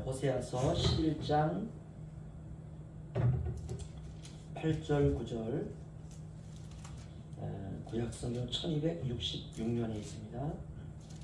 호세아서 11장 8절 9절 구약성경 1266년에 있습니다.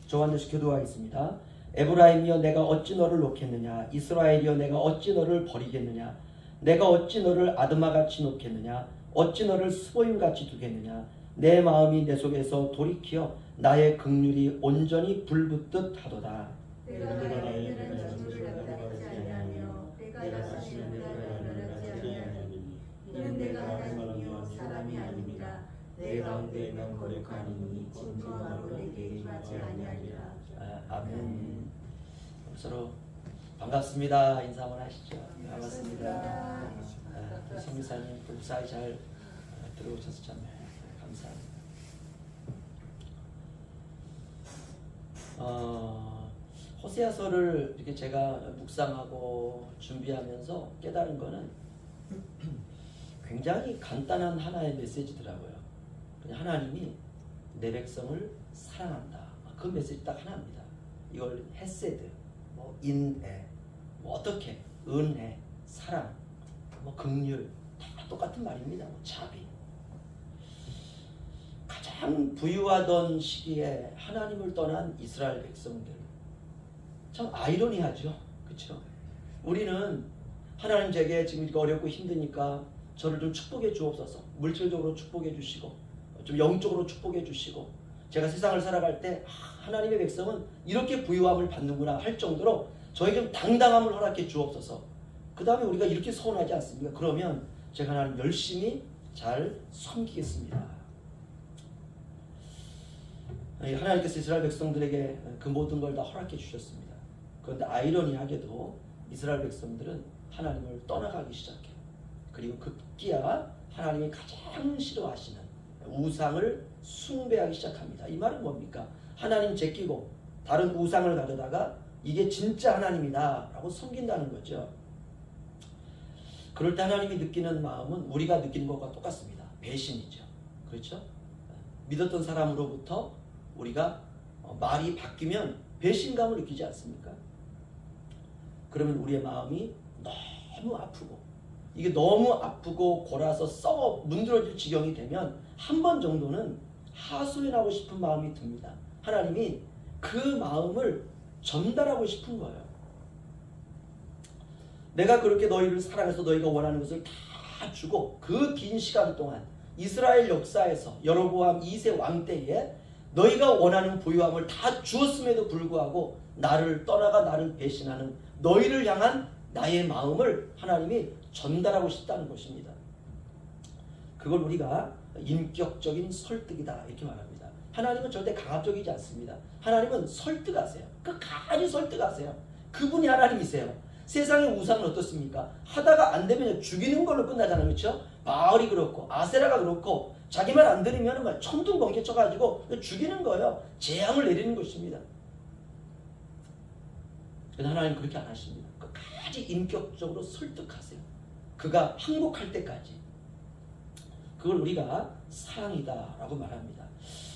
저와 한절씩 교도하겠습니다. 에브라임이여 내가 어찌 너를 놓겠느냐, 이스라엘이여 내가 어찌 너를 버리겠느냐, 내가 어찌 너를 아드마같이 놓겠느냐, 어찌 너를 스보임같이 두겠느냐. 내 마음이 내 속에서 돌이키어 나의 긍휼이 온전히 불붙듯 하도다. 내가 나의 장수를 나타내지 아니하며 내가 다시는 내가 나타내지 아니하니 이는 내가 하나님이요 사람이 아닙니다. 내 가운데 있는 거룩한 이니 진정하고 내게 임하지 아니하리라. 아멘. 서로 반갑습니다. 인사 한번 하시죠. 반갑습니다. 성교사님 불사히 잘 들어오셔서 참 감사합니다. 호세아서를 이렇게 제가 묵상하고 준비하면서 깨달은 거는 굉장히 간단한 하나의 메시지더라고요. 그냥 하나님이 내 백성을 사랑한다. 그 메시지 딱 하나입니다. 이걸 헤세드, 뭐 인애, 뭐 어떻게, 은혜, 사랑, 뭐 긍휼 다 똑같은 말입니다. 뭐 자비. 가장 부유하던 시기에 하나님을 떠난 이스라엘 백성들, 참 아이러니하죠. 그렇죠? 우리는 하나님 제게 지금 이거 어렵고 힘드니까 저를 좀 축복해 주옵소서. 물질적으로 축복해 주시고 좀 영적으로 축복해 주시고 제가 세상을 살아갈 때 하나님의 백성은 이렇게 부유함을 받는구나 할 정도로 저에게 좀 당당함을 허락해 주옵소서. 그 다음에 우리가 이렇게 서운하지 않습니까? 그러면 제가 하나님 열심히 잘 섬기겠습니다. 하나님께서 이스라엘 백성들에게 그 모든 걸 다 허락해 주셨습니다. 그런데 아이러니하게도 이스라엘 백성들은 하나님을 떠나가기 시작해요. 그리고 급기야 하나님이 가장 싫어하시는 우상을 숭배하기 시작합니다. 이 말은 뭡니까? 하나님 제끼고 다른 우상을 가져다가 이게 진짜 하나님이다 라고 섬긴다는 거죠. 그럴 때 하나님이 느끼는 마음은 우리가 느끼는 것과 똑같습니다. 배신이죠. 그렇죠? 믿었던 사람으로부터 우리가 말이 바뀌면 배신감을 느끼지 않습니까? 그러면 우리의 마음이 너무 아프고 이게 너무 아프고 골아서 썩어 문드러질 지경이 되면 한 번 정도는 하소연하고 싶은 마음이 듭니다. 하나님이 그 마음을 전달하고 싶은 거예요. 내가 그렇게 너희를 사랑해서 너희가 원하는 것을 다 주고 그 긴 시간 동안 이스라엘 역사에서 여로보암 2세 왕 때에 너희가 원하는 부유함을 다 주었음에도 불구하고 나를 떠나가 나를 배신하는 너희를 향한 나의 마음을 하나님이 전달하고 싶다는 것입니다. 그걸 우리가 인격적인 설득이다 이렇게 말합니다. 하나님은 절대 강압적이지 않습니다. 하나님은 설득하세요. 끝까지 설득하세요. 그분이 하나님이세요. 세상의 우상은 어떻습니까? 하다가 안 되면 죽이는 걸로 끝나잖아요. 그렇죠? 바알이 그렇고 아세라가 그렇고 자기 말 안 들으면 천둥번개 쳐가지고 죽이는 거예요. 재앙을 내리는 것입니다. 그런데 하나님 그렇게 안 하십니다. 끝까지 인격적으로 설득하세요. 그가 항복할 때까지. 그걸 우리가 사랑이다 라고 말합니다.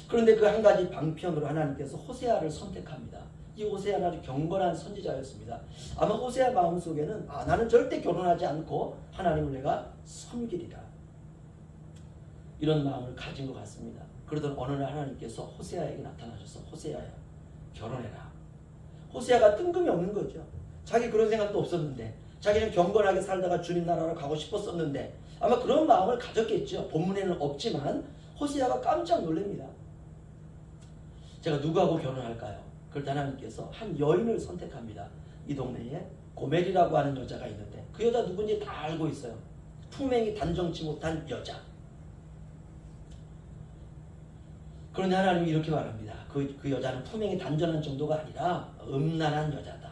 그런데 그 한 가지 방편으로 하나님께서 호세아를 선택합니다. 이 호세아는 아주 경건한 선지자였습니다. 아마 호세아 마음속에는 나는 절대 결혼하지 않고 하나님을 내가 섬기리라 이런 마음을 가진 것 같습니다. 그러던 어느 날 하나님께서 호세아에게 나타나셔서 호세아야 결혼해라. 호세아가 뜬금이 없는 거죠. 자기 그런 생각도 없었는데 자기는 경건하게 살다가 주님 나라로 가고 싶었었는데 아마 그런 마음을 가졌겠죠. 본문에는 없지만 호세아가 깜짝 놀랍니다. 제가 누구하고 결혼할까요? 그럴 때 하나님께서 한 여인을 선택합니다. 이 동네에 고멜이라고 하는 여자가 있는데 그 여자 누군지 다 알고 있어요. 품행이 단정치 못한 여자. 그런데 하나님이 이렇게 말합니다. 그 여자는 품행이 단정한 정도가 아니라 음란한 여자다.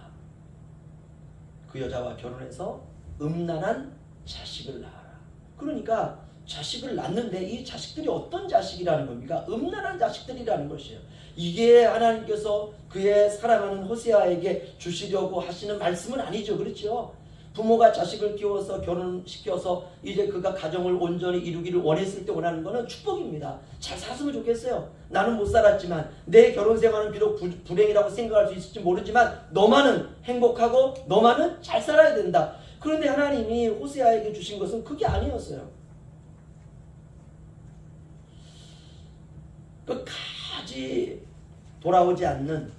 그 여자와 결혼해서 음란한 자식을 낳아라. 그러니까 자식을 낳는데 이 자식들이 어떤 자식이라는 겁니까? 음란한 자식들이라는 것이에요. 이게 하나님께서 그의 사랑하는 호세아에게 주시려고 하시는 말씀은 아니죠. 그렇죠? 부모가 자식을 키워서 결혼시켜서 이제 그가 가정을 온전히 이루기를 원했을 때 원하는 거는 축복입니다. 잘 살았으면 좋겠어요. 나는 못 살았지만 내 결혼 생활은 비록 불행이라고 생각할 수 있을지 모르지만 너만은 행복하고 너만은 잘 살아야 된다. 그런데 하나님이 호세아에게 주신 것은 그게 아니었어요. 끝까지 돌아오지 않는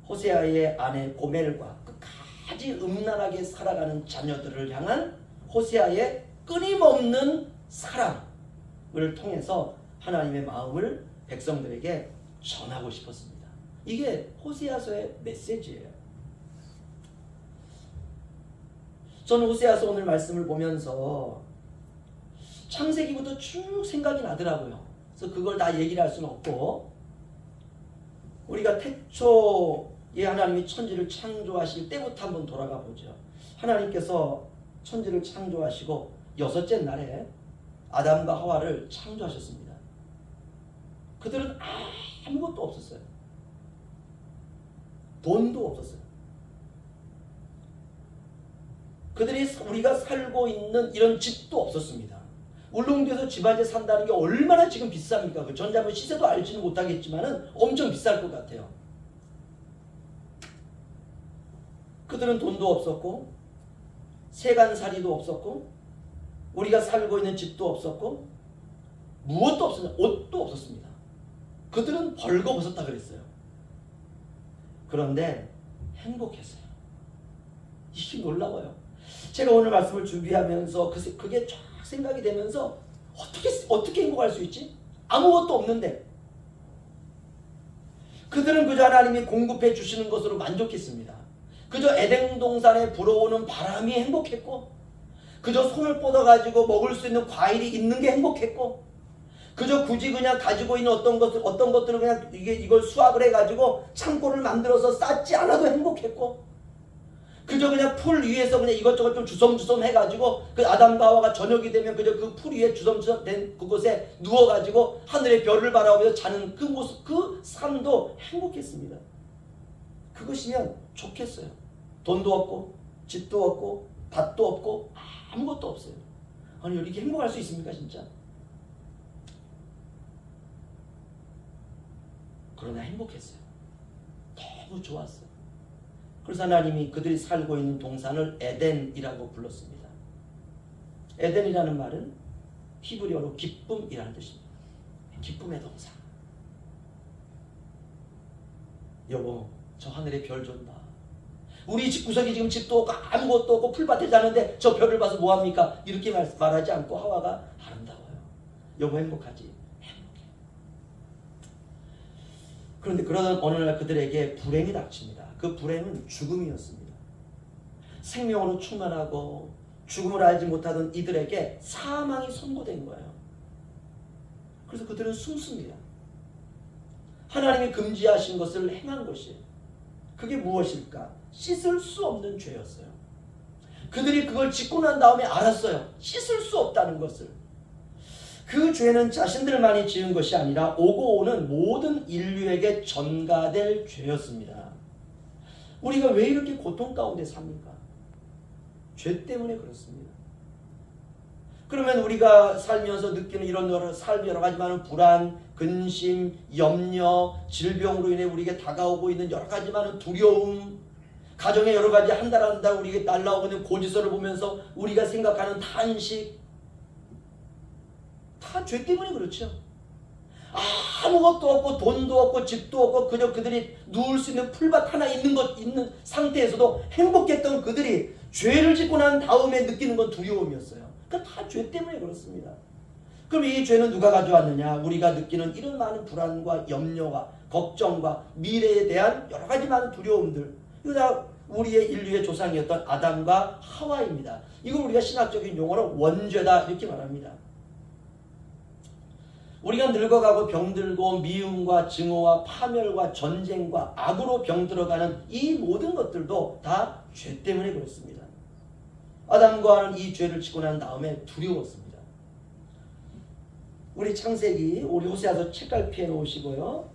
호세아의 아내 고멜과 끝까지 음란하게 살아가는 자녀들을 향한 호세아의 끊임없는 사랑을 통해서 하나님의 마음을 백성들에게 전하고 싶었습니다. 이게 호세아서의 메시지예요. 저는 호세아서 오늘 말씀을 보면서 창세기부터 쭉 생각이 나더라고요. 그래서 그걸 다 얘기를 할 수는 없고, 우리가 태초에 하나님이 천지를 창조하실 때부터 한번 돌아가 보죠. 하나님께서 천지를 창조하시고 6째 날에 아담과 하와를 창조하셨습니다. 그들은 아무것도 없었어요. 돈도 없었어요. 그들이 우리가 살고 있는 이런 집도 없었습니다. 울릉도에서 집 한 채 산다는 게 얼마나 지금 비쌉니까? 그 전자면 시세도 알지는 못하겠지만 엄청 비쌀 것 같아요. 그들은 돈도 없었고 세간살이도 없었고 우리가 살고 있는 집도 없었고 무엇도 없었냐, 옷도 없었습니다. 그들은 벌거벗었다 그랬어요. 그런데 행복했어요. 이게 놀라워요. 제가 오늘 말씀을 준비하면서 그게 쫙 생각이 되면서 어떻게 행복할 수 있지? 아무것도 없는데. 그들은 그저 하나님이 공급해 주시는 것으로 만족했습니다. 그저 에덴 동산에 불어오는 바람이 행복했고, 그저 손을 뻗어가지고 먹을 수 있는 과일이 있는 게 행복했고, 그저 굳이 그냥 가지고 있는 어떤 것들을 그냥 이걸 수확을 해가지고 창고를 만들어서 쌓지 않아도 행복했고, 그저 그냥 풀 위에서 그냥 이것저것 좀 주섬주섬 해가지고 그 아담과 하와가 저녁이 되면 그저 그 풀 위에 주섬주섬 된 그곳에 누워가지고 하늘의 별을 바라보면서 자는 그 모습, 그 삶도 행복했습니다. 그것이면 좋겠어요. 돈도 없고 집도 없고 밭도 없고 아무것도 없어요. 아니 이렇게 행복할 수 있습니까 진짜? 그러나 행복했어요. 너무 좋았어요. 그래서 하나님이 그들이 살고 있는 동산을 에덴이라고 불렀습니다. 에덴이라는 말은 히브리어로 기쁨이라는 뜻입니다. 기쁨의 동산. 여보, 저 하늘의 별 좀 봐. 우리 집구석이 지금 집도 없고 아무것도 없고 풀밭에 자는데 저 별을 봐서 뭐합니까? 이렇게 말하지 않고 하와가 아름다워요. 여보 행복하지? 행복해. 그런데 그러던 어느 날 그들에게 불행이 닥칩니다. 그 불행은 죽음이었습니다. 생명으로 충만하고 죽음을 알지 못하던 이들에게 사망이 선고된 거예요. 그래서 그들은 숨습니다. 하나님이 금지하신 것을 행한 것이에요. 그게 무엇일까? 씻을 수 없는 죄였어요. 그들이 그걸 짓고 난 다음에 알았어요. 씻을 수 없다는 것을. 그 죄는 자신들만이 지은 것이 아니라 오고 오는 모든 인류에게 전가될 죄였습니다. 우리가 왜 이렇게 고통 가운데 삽니까? 죄 때문에 그렇습니다. 그러면 우리가 살면서 느끼는 이런 삶 여러 가지 많은 불안, 근심, 염려, 질병으로 인해 우리에게 다가오고 있는 여러 가지 많은 두려움, 가정에 여러 가지 한 달 한 달 우리에게 날라오고 있는 고지서를 보면서 우리가 생각하는 탄식, 다 죄 때문에 그렇죠. 아무것도 없고 돈도 없고 집도 없고 그저 그들이 누울 수 있는 풀밭 하나 있는 상태에서도 행복했던 그들이 죄를 짓고 난 다음에 느끼는 건 두려움이었어요. 그러니까 다 죄 때문에 그렇습니다. 그럼 이 죄는 누가 가져왔느냐? 우리가 느끼는 이런 많은 불안과 염려와 걱정과 미래에 대한 여러 가지 많은 두려움들, 이거 다 우리의 인류의 조상이었던 아담과 하와입니다. 이걸 우리가 신학적인 용어로 원죄다 이렇게 말합니다. 우리가 늙어가고 병들고 미움과 증오와 파멸과 전쟁과 악으로 병들어가는 이 모든 것들도 다 죄 때문에 그렇습니다. 아담과 하와는 이 죄를 짓고 난 다음에 두려웠습니다. 우리 창세기, 우리 호세아서 책갈피해 놓으시고요.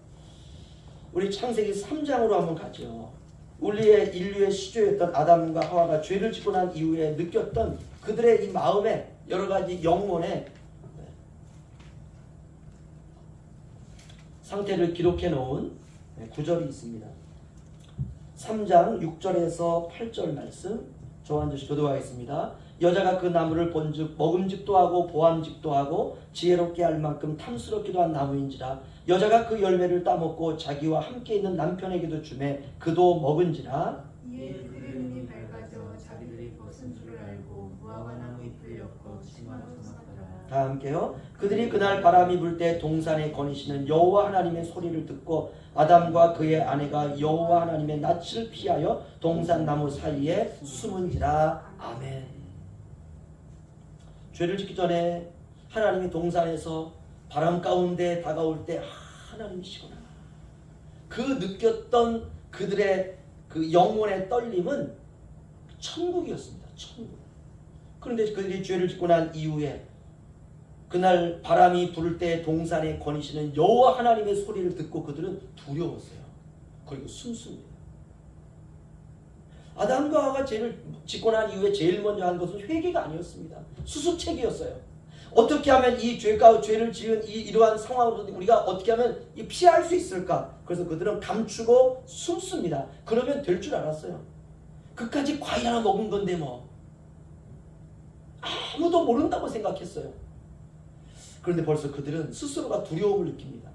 우리 창세기 3장으로 한번 가죠. 우리의 인류의 시조였던 아담과 하와가 죄를 짓고 난 이후에 느꼈던 그들의 이 마음의 여러 가지 영혼의 상태를 기록해 놓은 구절이 있습니다. 3장 6절에서 8절 말씀 저 한 절씩 교도하겠습니다. 여자가 그 나무를 본즉 먹음직도 하고 보암직도 하고 지혜롭게 할 만큼 탐스럽기도 한 나무인지라. 여자가 그 열매를 따먹고 자기와 함께 있는 남편에게도 주매 그도 먹은지라. 이에 그의 눈이 밝아져 자기들이 벗은 줄을 알고 무화과 나무 잎을 엮어 치마로 삼았더라. 다 함께요. 그들이 그날 바람이 불 때 동산에 거니시는 여호와 하나님의 소리를 듣고 아담과 그의 아내가 여호와 하나님의 낯을 피하여 동산 나무 사이에 숨은지라. 아멘. 죄를 짓기 전에 하나님이 동산에서 바람 가운데 다가올 때 하나님이시구나. 그 느꼈던 그들의 그 영혼의 떨림은 천국이었습니다. 천국. 그런데 그들이 죄를 짓고 난 이후에 그날 바람이 불을 때 동산에 거니시는 여호와 하나님의 소리를 듣고 그들은 두려웠어요. 그리고 숨습니다. 아담과 하와가 죄를 짓고 난 이후에 제일 먼저 한 것은 회개가 아니었습니다. 수습책이었어요. 어떻게 하면 이 죄를 지은 이러한 상황으로 우리가 어떻게 하면 피할 수 있을까? 그래서 그들은 감추고 숨습니다. 그러면 될 줄 알았어요. 그까지 과일 하나 먹은 건데 뭐 아무도 모른다고 생각했어요. 그런데 벌써 그들은 스스로가 두려움을 느낍니다.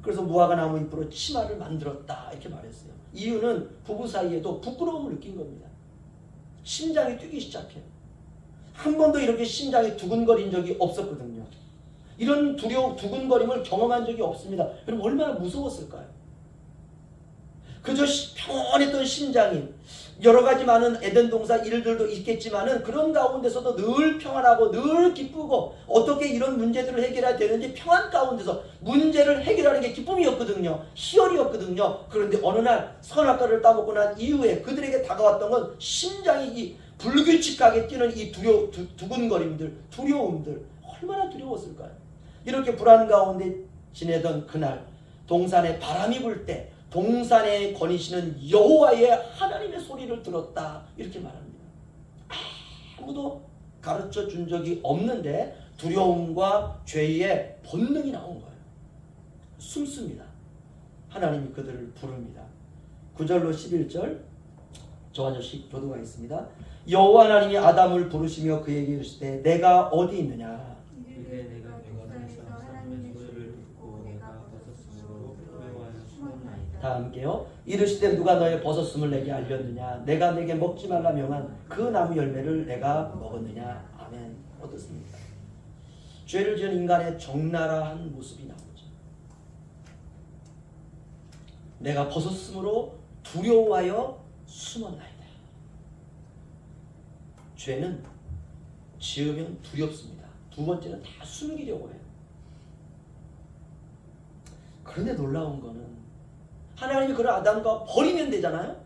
그래서 무화과 나무 잎으로 치마를 만들었다 이렇게 말했어요. 이유는 부부 사이에도 부끄러움을 느낀 겁니다. 심장이 뛰기 시작해요. 한 번도 이렇게 심장이 두근거린 적이 없었거든요. 이런 두근거림을 경험한 적이 없습니다. 여러분 얼마나 무서웠을까요? 그저 평온했던 심장이 여러 가지 많은 에덴 동산 일들도 있겠지만은 그런 가운데서도 늘 평안하고 늘 기쁘고 어떻게 이런 문제들을 해결해야 되는지 평안 가운데서 문제를 해결하는 게 기쁨이었거든요. 희열이었거든요. 그런데 어느 날 선악과를 따먹고 난 이후에 그들에게 다가왔던 건 심장이 이 불규칙하게 뛰는 이 두근거림들, 두려움들 얼마나 두려웠을까요? 이렇게 불안 가운데 지내던 그날 동산에 바람이 불 때 동산에 거니시는 여호와의 하나님의 소리를 들었다 이렇게 말합니다. 아무도 가르쳐 준 적이 없는데 두려움과 죄의 본능이 나온 거예요. 숨습니다. 하나님이 그들을 부릅니다. 9절로 11절 저 한 절씩 교도하겠습니다. 여호와 하나님이 아담을 부르시며 그에게 이르시되 내가 어디 있느냐. 이르되 내가 동산에서 하나님의 소리를 듣고 내가 벗었으므로 두려워하여 숨었나이다. 다 함께요. 이르시되 누가 너의 벗었음을 내게 알렸느냐. 내가 내게 먹지 말라 명한 그 나무 열매를 내가 먹었느냐. 아멘. 어떻습니까? 죄를 지은 인간의 적나라한 모습이 나오죠. 내가 벗었으므로 두려워하여 숨었나이다. 죄는 지으면 두렵습니다. 두 번째는 다 숨기려고 해요. 그런데 놀라운 거는 하나님이 그런 아담과 버리면 되잖아요.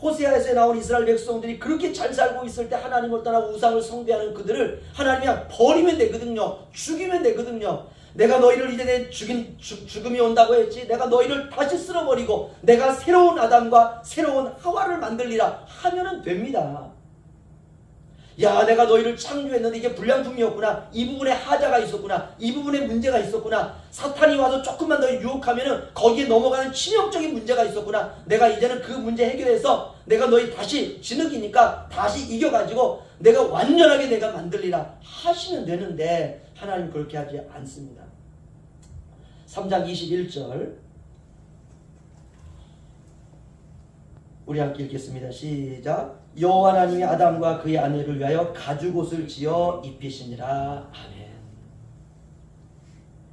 호세아에서 나온 이스라엘 백성들이 그렇게 잘 살고 있을 때 하나님을 떠나고 우상을 숭배하는 그들을 하나님이 그냥 버리면 되거든요. 죽이면 되거든요. 내가 너희를 이제 내 죽음이 온다고 했지. 내가 너희를 다시 쓸어버리고 내가 새로운 아담과 새로운 하와를 만들리라 하면은 됩니다. 야, 내가 너희를 창조했는데 이게 불량품이었구나. 이 부분에 하자가 있었구나. 이 부분에 문제가 있었구나. 사탄이 와서 조금만 더 유혹하면은 거기에 넘어가는 치명적인 문제가 있었구나. 내가 이제는 그 문제 해결해서 내가 너희 다시 진흙이니까 다시 이겨가지고 내가 완전하게 내가 만들리라 하시면 되는데 하나님 그렇게 하지 않습니다. 3장 21절 우리 함께 읽겠습니다. 시작. 여호와 하나님이 아담과 그의 아내를 위하여 가죽옷을 지어 입히시니라. 아멘.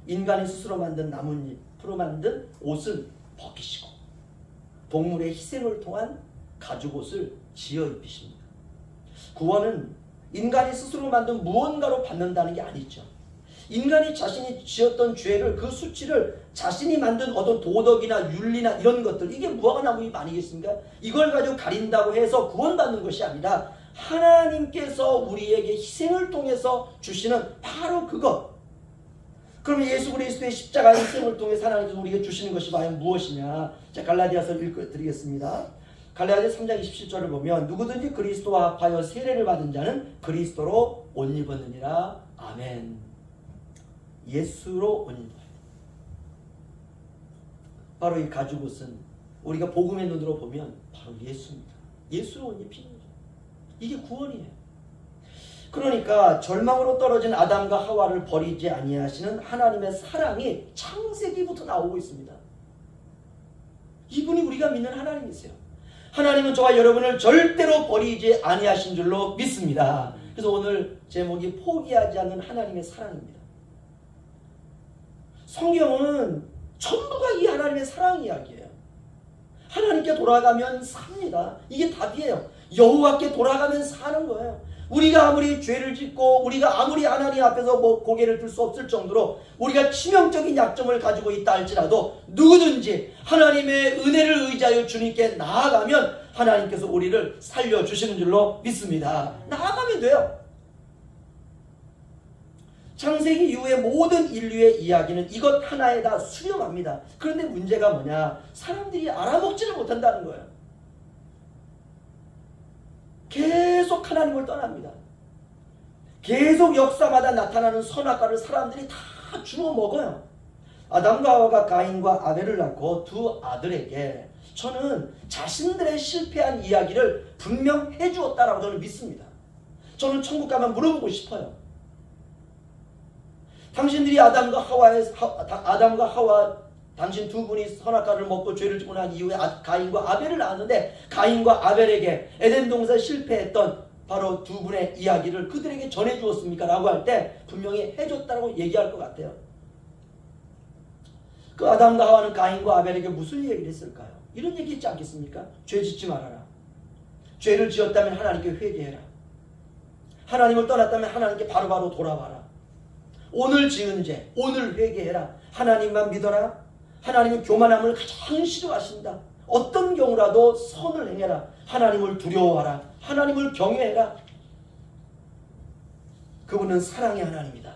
인간이 스스로 만든 나뭇잎으로 만든 옷을 벗기시고 동물의 희생을 통한 가죽옷을 지어 입히십니다. 구원은 인간이 스스로 만든 무언가로 받는다는 게 아니죠. 인간이 자신이 지었던 죄를 그 수치를 자신이 만든 어떤 도덕이나 윤리나 이런 것들 이게 무화과 나무잎 아니겠습니까? 이걸 가지고 가린다고 해서 구원받는 것이 아니라 하나님께서 우리에게 희생을 통해서 주시는 바로 그것. 그러면 예수 그리스도의 십자가의 희생을 통해서 하나님께서 우리에게 주시는 것이 과연 무엇이냐? 자, 갈라디아서 읽어드리겠습니다. 갈라디아 3장 27절을 보면 누구든지 그리스도와 합하여 세례를 받은 자는 그리스도로 옷 입었느니라. 아멘. 예수로 옷 입어야 돼. 바로 이 가죽옷은 우리가 복음의 눈으로 보면 바로 예수입니다. 예수로 옷 입히는 거죠. 이게 구원이에요. 그러니까 절망으로 떨어진 아담과 하와를 버리지 아니하시는 하나님의 사랑이 창세기부터 나오고 있습니다. 이분이 우리가 믿는 하나님이세요. 하나님은 저와 여러분을 절대로 버리지 아니하신 줄로 믿습니다. 그래서 오늘 제목이 포기하지 않는 하나님의 사랑입니다. 성경은 전부가 이 하나님의 사랑 이야기예요. 하나님께 돌아가면 삽니다. 이게 답이에요. 여호와께 돌아가면 사는 거예요. 우리가 아무리 죄를 짓고 우리가 아무리 하나님 앞에서 고개를 들 수 없을 정도로 우리가 치명적인 약점을 가지고 있다 할지라도 누구든지 하나님의 은혜를 의지하여 주님께 나아가면 하나님께서 우리를 살려주시는 줄로 믿습니다. 나아가면 돼요. 창세기 이후의 모든 인류의 이야기는 이것 하나에 다 수렴합니다. 그런데 문제가 뭐냐? 사람들이 알아먹지를 못한다는 거예요. 계속 하나님을 떠납니다. 계속 역사마다 나타나는 선악과를 사람들이 다 주워 먹어요. 아담과 하와가 가인과 아벨을 낳고 두 아들에게 저는 자신들의 실패한 이야기를 분명 해주었다라고 저는 믿습니다. 저는 천국 가면 물어보고 싶어요. 당신들이 아담과 하와 당신 두 분이 선악과를 먹고 죄를 짓고 난 이후에 가인과 아벨을 낳았는데 가인과 아벨에게 에덴 동산 실패했던 바로 두 분의 이야기를 그들에게 전해주었습니까? 라고 할 때 분명히 해줬다고 얘기할 것 같아요. 그 아담과 하와는 가인과 아벨에게 무슨 얘기를 했을까요? 이런 얘기 있지 않겠습니까? 죄 짓지 말아라. 죄를 지었다면 하나님께 회개해라. 하나님을 떠났다면 하나님께 바로바로 돌아와라. 오늘 지은 죄, 오늘 회개해라. 하나님만 믿어라. 하나님은 교만함을 가장 싫어하신다. 어떤 경우라도 선을 행해라. 하나님을 두려워하라. 하나님을 경외해라. 그분은 사랑의 하나님이다.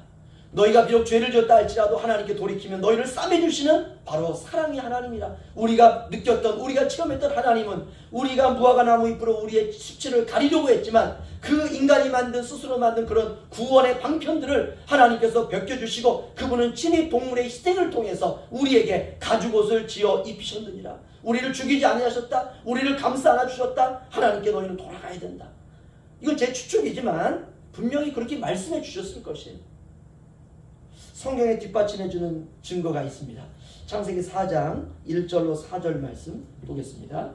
너희가 비록 죄를 지었다 할지라도 하나님께 돌이키면 너희를 싸매주시는 바로 사랑의 하나님이다. 우리가 느꼈던, 우리가 체험했던 하나님은 우리가 무화과 나무 잎으로 우리의 수치를 가리려고 했지만 그 인간이 스스로 만든 그런 구원의 방편들을 하나님께서 벗겨주시고 그분은 친히 동물의 희생을 통해서 우리에게 가죽옷을 지어 입히셨느니라. 우리를 죽이지 아니하셨다. 우리를 감싸 안아주셨다. 하나님께 너희는 돌아가야 된다. 이건 제 추측이지만 분명히 그렇게 말씀해 주셨을 것이에요. 성경에 뒷받침해주는 증거가 있습니다. 창세기 4장 1절로 4절 말씀 보겠습니다.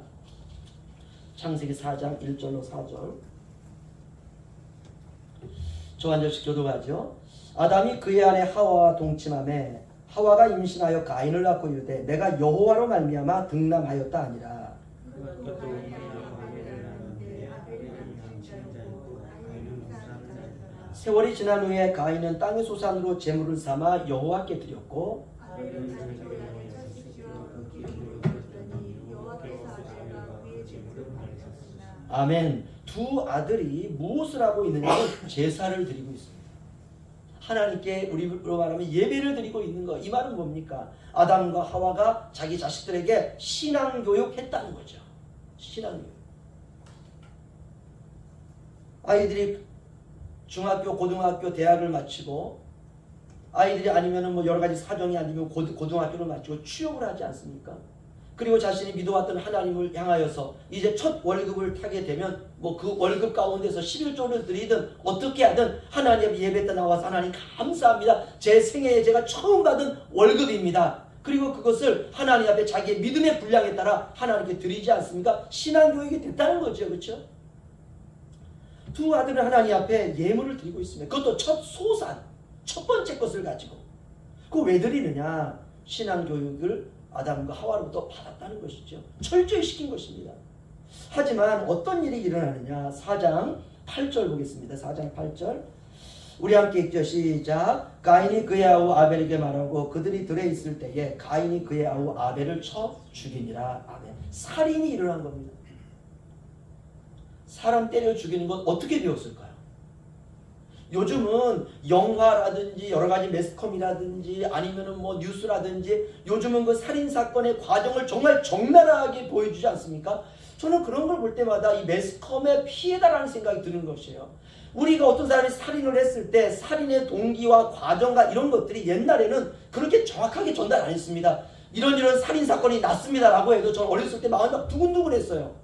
창세기 4장 1절로 4절. 저 한 절씩 교도하죠. 아담이 그의 아내 하와와 동침하매 하와가 임신하여 가인을 낳고 이르되 내가 여호와로 말미암아 등남하였다 아니라. 세월이 지난 후에 가인은 땅의 소산으로 제물을 삼아 여호와께 드렸고 아멘. 두 아들이 무엇을 하고 있느냐면 제사를 드리고 있습니다. 하나님께 우리로 말하면 예배를 드리고 있는 거. 이 말은 뭡니까? 아담과 하와가 자기 자식들에게 신앙교육 했다는 거죠. 신앙교육. 아이들이 중학교, 고등학교, 대학을 마치고 아이들이 아니면 여러 가지 사정이 아니면 고등학교를 마치고 취업을 하지 않습니까? 그리고 자신이 믿어왔던 하나님을 향하여서 이제 첫 월급을 타게 되면 그 월급 가운데서 11조를 드리든 어떻게 하든 하나님 앞에 예배 때 나와서 하나님 감사합니다. 제 생애에 제가 처음 받은 월급입니다. 그리고 그것을 하나님 앞에 자기의 믿음의 분량에 따라 하나님께 드리지 않습니까? 신앙교육이 됐다는 거죠. 그렇죠? 두 아들은 하나님 앞에 예물을 드리고 있습니다. 그것도 첫 소산, 첫 번째 것을 가지고. 그거 왜 드리느냐? 신앙교육을 아담과 하와로부터 받았다는 것이죠. 철저히 시킨 것입니다. 하지만 어떤 일이 일어나느냐? 4장 8절 보겠습니다. 4장 8절. 우리 함께 읽죠. 시작. 가인이 그의 아우 아벨에게 말하고 그들이 들에 있을 때에 가인이 그의 아우 아벨을 쳐 죽이니라. 아멘. 살인이 일어난 겁니다. 사람 때려 죽이는 건 어떻게 배웠을까요? 요즘은 영화라든지 여러 가지 매스컴이라든지 아니면은 뉴스라든지 요즘은 그 살인사건의 과정을 정말 적나라하게 보여주지 않습니까? 저는 그런 걸 볼 때마다 이 매스컴의 피해다라는 생각이 드는 것이에요. 우리가 어떤 사람이 살인을 했을 때 살인의 동기와 과정과 이런 것들이 옛날에는 그렇게 정확하게 전달 안 했습니다. 이런 살인사건이 났습니다라고 해도 저는 어렸을 때 마음이 막 두근두근했어요.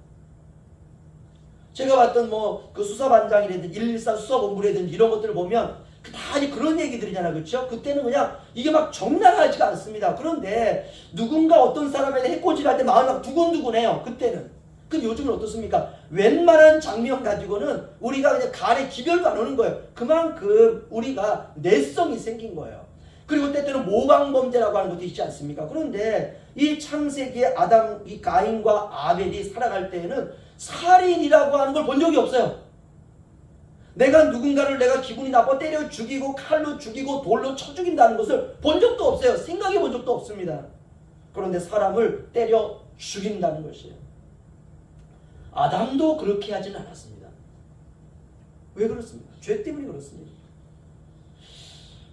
제가 봤던 그 수사반장이라든지 114 수사본부라든지 이런 것들을 보면 다 그런 얘기들이잖아요. 그렇죠? 그때는 그냥 이게 막 적나라하지가 않습니다. 그런데 누군가 어떤 사람에 대해 해코지를 할 때 마음이 막 두근두근해요. 그때는. 근데 요즘은 어떻습니까? 웬만한 장면 가지고는 우리가 그냥 간에 기별도 안 오는 거예요. 그만큼 우리가 내성이 생긴 거예요. 그리고 때때로 모방범죄라고 하는 것도 있지 않습니까? 그런데 이 창세기의 이 가인과 아벨이 살아갈 때에는 살인이라고 하는 걸 본 적이 없어요. 내가 누군가를 내가 기분이 나빠 때려 죽이고 칼로 죽이고 돌로 쳐 죽인다는 것을 본 적도 없어요. 생각해 본 적도 없습니다. 그런데 사람을 때려 죽인다는 것이에요. 아담도 그렇게 하진 않았습니다. 왜 그렇습니까? 죄 때문에 그렇습니다.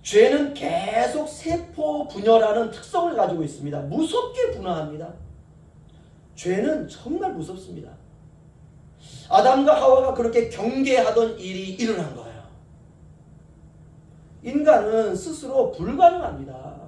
죄는 계속 세포 분열하는 특성을 가지고 있습니다. 무섭게 분화합니다. 죄는 정말 무섭습니다. 아담과 하와가 그렇게 경계하던 일이 일어난 거예요. 인간은 스스로 불가능합니다.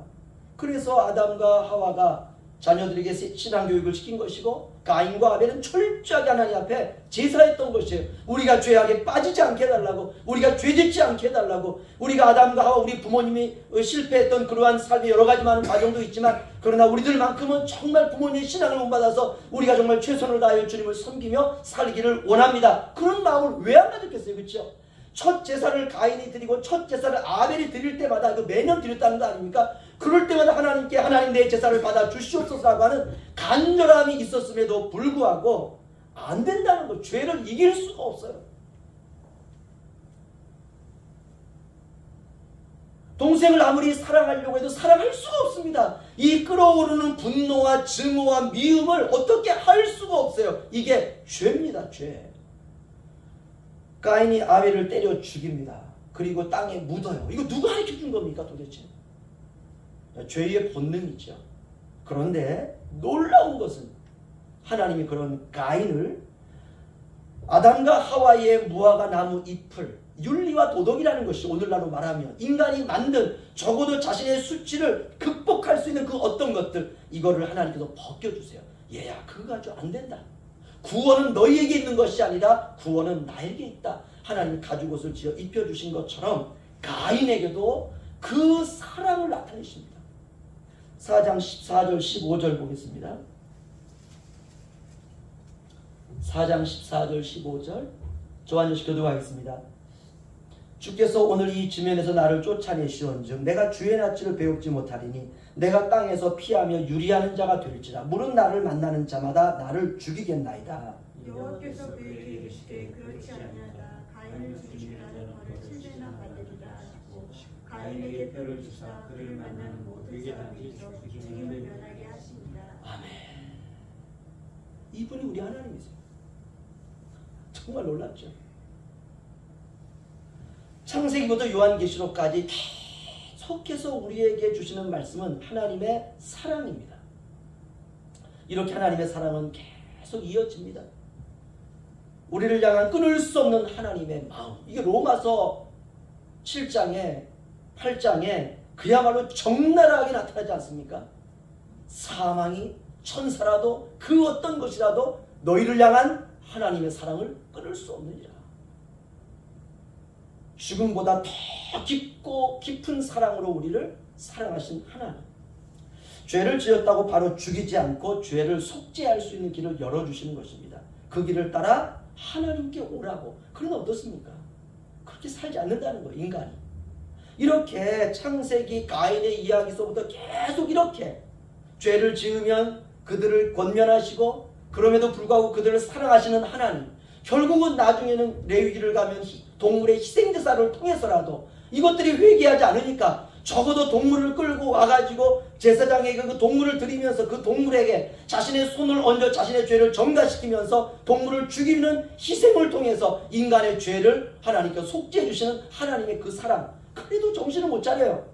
그래서 아담과 하와가 자녀들에게 신앙교육을 시킨 것이고 가인과 아벨은 철저하게 하나님 앞에 제사했던 것이에요. 우리가 죄악에 빠지지 않게 해달라고, 우리가 죄짓지 않게 해달라고, 우리가 아담과 하와 우리 부모님이 실패했던 그러한 삶의 여러 가지 많은 과정도 있지만 그러나 우리들만큼은 정말 부모님의 신앙을 본받아서 우리가 정말 최선을 다하여 주님을 섬기며 살기를 원합니다. 그런 마음을 왜 안 가졌겠어요? 그렇죠? 첫 제사를 가인이 드리고 첫 제사를 아벨이 드릴 때마다 매년 드렸다는 거 아닙니까? 그럴 때마다 하나님께 하나님 내 제사를 받아 주시옵소서라고 하는 간절함이 있었음에도 불구하고 안 된다는 거, 죄를 이길 수가 없어요. 동생을 아무리 사랑하려고 해도 사랑할 수가 없습니다. 이 끓어오르는 분노와 증오와 미움을 어떻게 할 수가 없어요. 이게 죄입니다. 죄. 가인이 아벨을 때려 죽입니다. 그리고 땅에 묻어요. 이거 누가 가르쳐준 겁니까 도대체? 죄의 본능이죠. 그런데 놀라운 것은 하나님이 그런 가인을 아담과 하와의 무화과 나무 잎을, 윤리와 도덕이라는 것이 오늘날로 말하면 인간이 만든 적어도 자신의 수치를 극복할 수 있는 그 어떤 것들, 이거를 하나님께서 벗겨주세요. 얘야, 그거 가지고 안 된다. 구원은 너희에게 있는 것이 아니라 구원은 나에게 있다. 하나님이 가죽옷을 지어 입혀주신 것처럼 가인에게도 그 사랑을 나타내십니다. 4장 14절 15절 보겠습니다. 4장 14절 15절 저 한 절씩 교독하겠습니다. 주께서 오늘 이 지면에서 나를 쫓아내시온즉 내가 주의 낯을 배웁지 못하리니 내가 땅에서 피하며 유리하는 자가 될지라. 물은 나를 만나는 자마다 나를 죽이겠나이다. 여호와께서 그에게 이르시되 그렇지 아니하다. 가인을 죽이라는 벌을 7배나 받으리라 하시고 가인에게 표를 주사 그를 만나는 모든 사람에게서 죽임을 면하게 하십니다. 아멘. 이분이 우리 하나님이세요. 정말 놀랍죠. 창세기부터 요한계시록까지 계속해서 우리에게 주시는 말씀은 하나님의 사랑입니다. 이렇게 하나님의 사랑은 계속 이어집니다. 우리를 향한 끊을 수 없는 하나님의 마음. 이게 로마서 7장에 8장에 그야말로 적나라하게 나타나지 않습니까? 사망이 천사라도 그 어떤 것이라도 너희를 향한 하나님의 사랑을 끊을 수 없느니라. 죽음보다 더 깊고 깊은 사랑으로 우리를 사랑하신 하나님. 죄를 지었다고 바로 죽이지 않고 죄를 속죄할 수 있는 길을 열어주시는 것입니다. 그 길을 따라 하나님께 오라고. 그러나 어떻습니까? 그렇게 살지 않는다는 거예요. 인간이. 이렇게 창세기 가인의 이야기서부터 계속 이렇게 죄를 지으면 그들을 권면하시고 그럼에도 불구하고 그들을 사랑하시는 하나님. 결국은 나중에는 레위기를 가면 동물의 희생제사를 통해서라도 이것들이 회개하지 않으니까 적어도 동물을 끌고 와가지고 제사장에게 그 동물을 드리면서 그 동물에게 자신의 손을 얹어 자신의 죄를 전가시키면서 동물을 죽이는 희생을 통해서 인간의 죄를 하나님께 속죄해 주시는 하나님의 그 사랑. 그래도 정신을 못 차려요.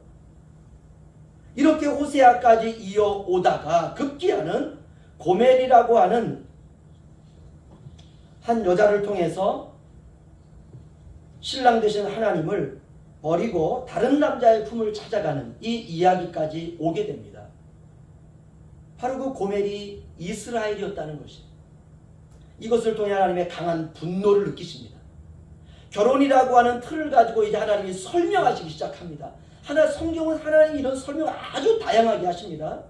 이렇게 호세아까지 이어오다가 급기야는 고멜이라고 하는 한 여자를 통해서 신랑 되신 하나님을 버리고 다른 남자의 품을 찾아가는 이 이야기까지 오게 됩니다. 바로 그 고멜이 이스라엘이었다는 것입니다. 이것을 통해 하나님의 강한 분노를 느끼십니다. 결혼이라고 하는 틀을 가지고 이제 하나님이 설명하시기 시작합니다. 성경은 하나님이 이런 설명을 아주 다양하게 하십니다.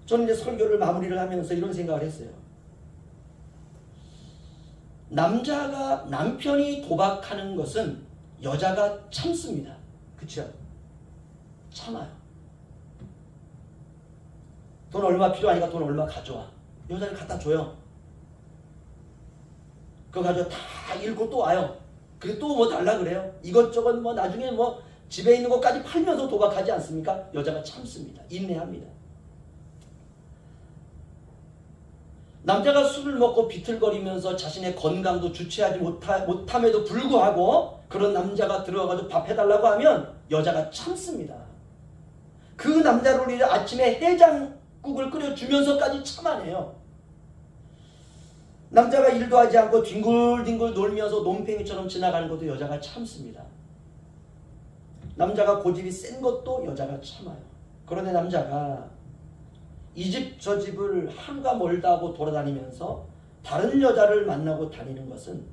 저는 이제 설교를 마무리를 하면서 이런 생각을 했어요. 남편이 도박하는 것은 여자가 참습니다. 그렇죠? 참아요. 돈 얼마 필요하니까 돈 얼마 가져와. 여자를 갖다 줘요. 그거 가지고 다 읽고 또 와요. 그리고 또 뭐 달라 그래요. 이것저것 뭐 나중에 뭐 집에 있는 것까지 팔면서 도박하지 않습니까? 여자가 참습니다. 인내합니다. 남자가 술을 먹고 비틀거리면서 자신의 건강도 주체하지 못함에도 불구하고 그런 남자가 들어가서 밥 해달라고 하면 여자가 참습니다. 그 남자를 위해 아침에 해장국을 끓여주면서까지 참아내요. 남자가 일도 하지 않고 뒹굴뒹굴 놀면서 논팽이처럼 지나가는 것도 여자가 참습니다. 남자가 고집이 센 것도 여자가 참아요. 그런데 남자가 이 집 저 집을 하루가 멀다 하고 돌아다니면서 다른 여자를 만나고 다니는 것은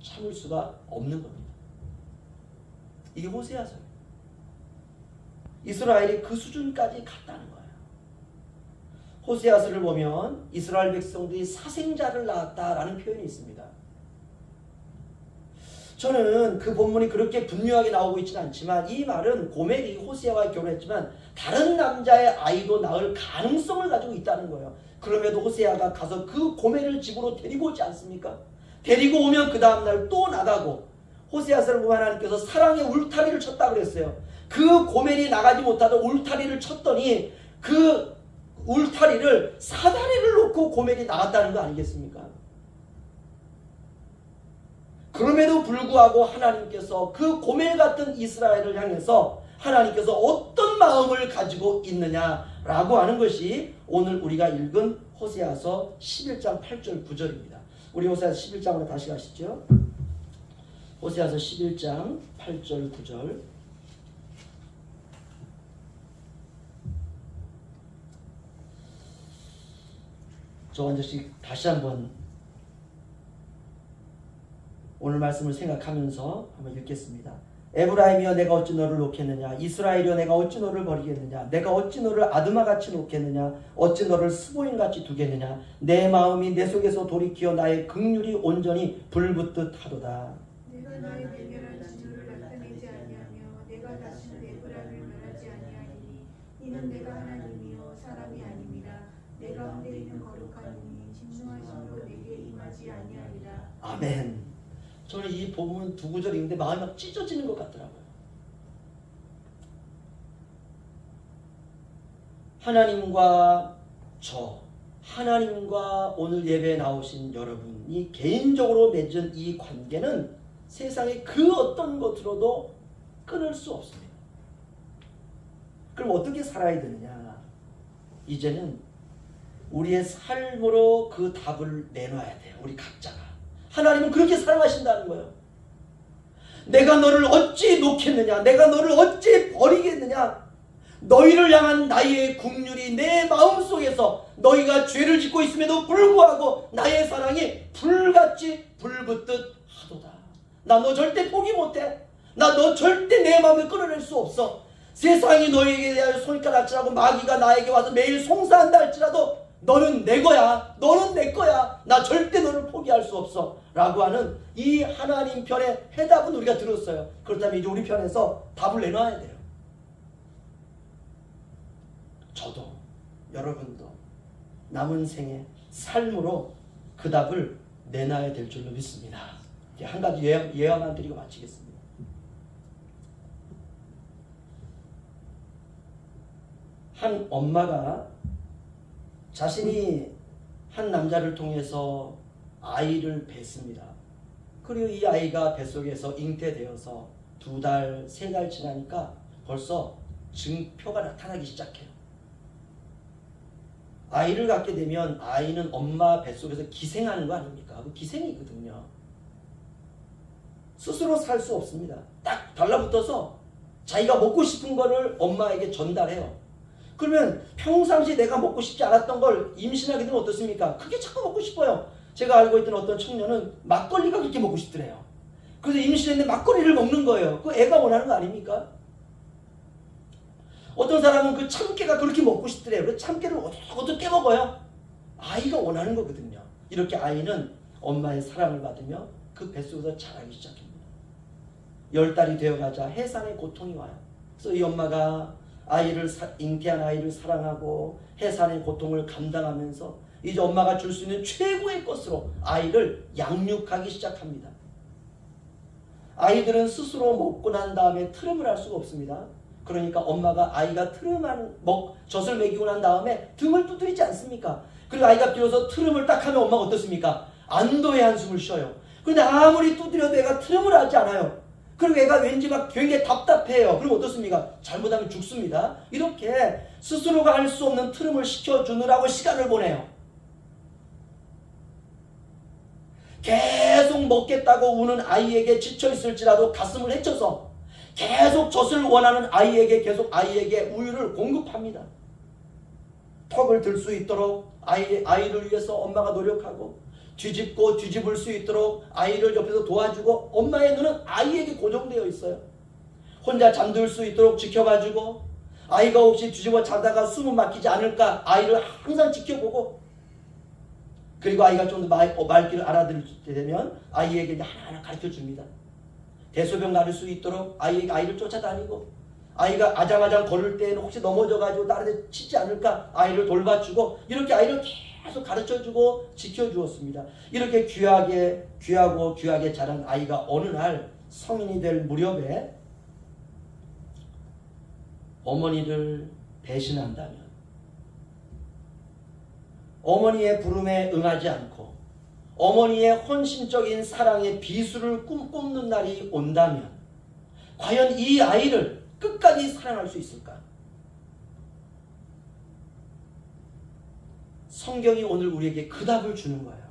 참을 수가 없는 겁니다. 이게 호세아서예요. 이스라엘이 그 수준까지 갔다는 거예요. 호세아서를 보면 이스라엘 백성들이 사생자를 낳았다라는 표현이 있습니다. 저는 그 본문이 그렇게 분명하게 나오고 있지는 않지만 이 말은 고멜이 호세아와 결혼했지만 다른 남자의 아이도 낳을 가능성을 가지고 있다는 거예요. 그럼에도 호세아가 가서 그 고멜을 집으로 데리고 오지 않습니까? 데리고 오면 그 다음날 또 나가고 호세아서를 보면 하나님께서 사랑의 울타리를 쳤다 그랬어요. 그 고멜이 나가지 못하던 울타리를 쳤더니 그 울타리를 사다리를 놓고 고멜이 나갔다는 거 아니겠습니까? 그럼에도 불구하고 하나님께서 그 고멜 같은 이스라엘을 향해서 하나님께서 어떤 마음을 가지고 있느냐라고 하는 것이 오늘 우리가 읽은 호세아서 11장 8절 9절입니다. 우리 호세아서 11장으로 다시 가시죠. 호세아서 11장 8절 9절. 저 한 절씩 다시 한번 오늘 말씀을 생각하면서 한번 읽겠습니다. 에브라임이여 내가 어찌 너를 놓겠느냐. 이스라엘이여 내가 어찌 너를 버리겠느냐. 내가 어찌 너를 아드마같이 놓겠느냐. 어찌 너를 스보임같이 두겠느냐. 내 마음이 내 속에서 돌이키어 나의 긍휼이 온전히 불붙듯 하도다. 내가 나의 맹렬한 진노를 나타내지 아니하며 내가 다시는 에브라임을 멸하지 아니하리니 이는 내가 하나님이요 사람이 아닙니다. 내 가운데 있는 거룩한 이니 진노하심으로 내게 임하지 아니하리라. 아멘. 저는 이 본문 두 구절 읽는데 마음이 막 찢어지는 것 같더라고요. 하나님과 하나님과 오늘 예배에 나오신 여러분이 개인적으로 맺은 이 관계는 세상의 그 어떤 것으로도 끊을 수 없습니다. 그럼 어떻게 살아야 되느냐? 이제는 우리의 삶으로 그 답을 내놔야 돼요. 우리 각자가. 하나님은 그렇게 사랑하신다는 거예요. 내가 너를 어찌 놓겠느냐. 내가 너를 어찌 버리겠느냐. 너희를 향한 나의 긍휼이 내 마음속에서 너희가 죄를 짓고 있음에도 불구하고 나의 사랑이 불같이 불붙듯 하도다. 나 너 절대 포기 못해. 나 너 절대 내 마음을 끌어낼 수 없어. 세상이 너에게 대하여 손가락질하고 마귀가 나에게 와서 매일 송사한다 할지라도 너는 내 거야. 너는 내 거야. 나 절대 너를 포기할 수 없어. 라고 하는 이 하나님 편의 해답은 우리가 들었어요. 그렇다면 이제 우리 편에서 답을 내놔야 돼요. 저도 여러분도 남은 생의 삶으로 그 답을 내놔야 될 줄로 믿습니다. 한 가지 예언만 드리고 마치겠습니다. 한 엄마가 자신이 한 남자를 통해서 아이를 뱄습니다. 그리고 이 아이가 뱃속에서 잉태되어서 2달, 3달 지나니까 벌써 증표가 나타나기 시작해요. 아이를 갖게 되면 아이는 엄마 뱃속에서 기생하는 거 아닙니까? 그 기생이거든요. 스스로 살 수 없습니다. 딱 달라붙어서 자기가 먹고 싶은 거를 엄마에게 전달해요. 그러면 평상시에 내가 먹고 싶지 않았던 걸 임신하게 되면 어떻습니까? 그게 자꾸 먹고 싶어요. 제가 알고 있던 어떤 청년은 막걸리가 그렇게 먹고 싶더래요. 그래서 임신했는데 막걸리를 먹는 거예요. 그 애가 원하는 거 아닙니까? 어떤 사람은 그 참깨가 그렇게 먹고 싶더래요. 그 참깨를 어떻게 먹어요? 아이가 원하는 거거든요. 이렇게 아이는 엄마의 사랑을 받으며 그 뱃속에서 자라기 시작합니다. 10달이 되어가자 해산의 고통이 와요. 그래서 이 엄마가 잉태한 아이를 사랑하고 해산의 고통을 감당하면서 이제 엄마가 줄 수 있는 최고의 것으로 아이를 양육하기 시작합니다. 아이들은 스스로 먹고 난 다음에 트름을 할 수가 없습니다. 그러니까 엄마가 아이가 젖을 먹이고 난 다음에 등을 두드리지 않습니까? 그리고 아이가 비로소 트름을 딱 하면 엄마가 어떻습니까? 안도의 한숨을 쉬어요. 그런데 아무리 두드려도 애가 트름을 하지 않아요. 그리고 애가 왠지 막 굉장히 답답해요. 그럼 어떻습니까? 잘못하면 죽습니다. 이렇게 스스로가 할 수 없는 트름을 시켜주느라고 시간을 보내요. 계속 먹겠다고 우는 아이에게 지쳐있을지라도 가슴을 헤쳐서 계속 젖을 원하는 아이에게 계속 아이에게 우유를 공급합니다. 턱을 들 수 있도록 아이를 위해서 엄마가 노력하고 뒤집고 뒤집을 수 있도록 아이를 옆에서 도와주고 엄마의 눈은 아이에게 고정되어 있어요. 혼자 잠들 수 있도록 지켜봐주고 아이가 혹시 뒤집어 자다가 숨을 막히지 않을까 아이를 항상 지켜보고 그리고 아이가 좀 더 말귀를 알아들을 때 되면 아이에게 하나하나 가르쳐줍니다. 대소변 가릴 수 있도록 아이를 쫓아다니고 아이가 아장아장 걸을 때에는 혹시 넘어져가지고 다른 데 치지 않을까 아이를 돌봐주고 이렇게 아이를 계속 가르쳐주고 지켜주었습니다. 이렇게 귀하게 자란 아이가 어느 날 성인이 될 무렵에 어머니를 배신한다면 어머니의 부름에 응하지 않고 어머니의 헌신적인 사랑의 비수를 꿈꾸는 날이 온다면 과연 이 아이를 끝까지 사랑할 수 있을까? 성경이 오늘 우리에게 그 답을 주는 거예요.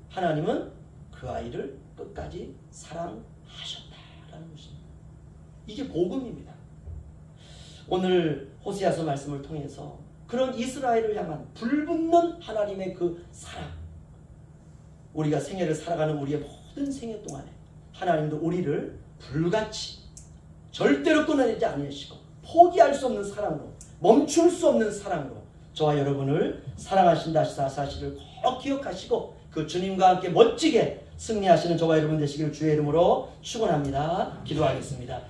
하나님은 그 아이를 끝까지 사랑하셨다라는 것입니다. 이게 복음입니다. 오늘 호세아서 말씀을 통해서 그런 이스라엘을 향한 불붙는 하나님의 그 사랑, 우리가 생애를 살아가는 우리의 모든 생애 동안에 하나님도 우리를 불같이 절대로 끊어내지 아니하시고 포기할 수 없는 사랑으로 멈출 수 없는 사랑으로 저와 여러분을 사랑하신다 사실을 꼭 기억하시고 그 주님과 함께 멋지게 승리하시는 저와 여러분 되시기를 주의 이름으로 축원합니다. 기도하겠습니다.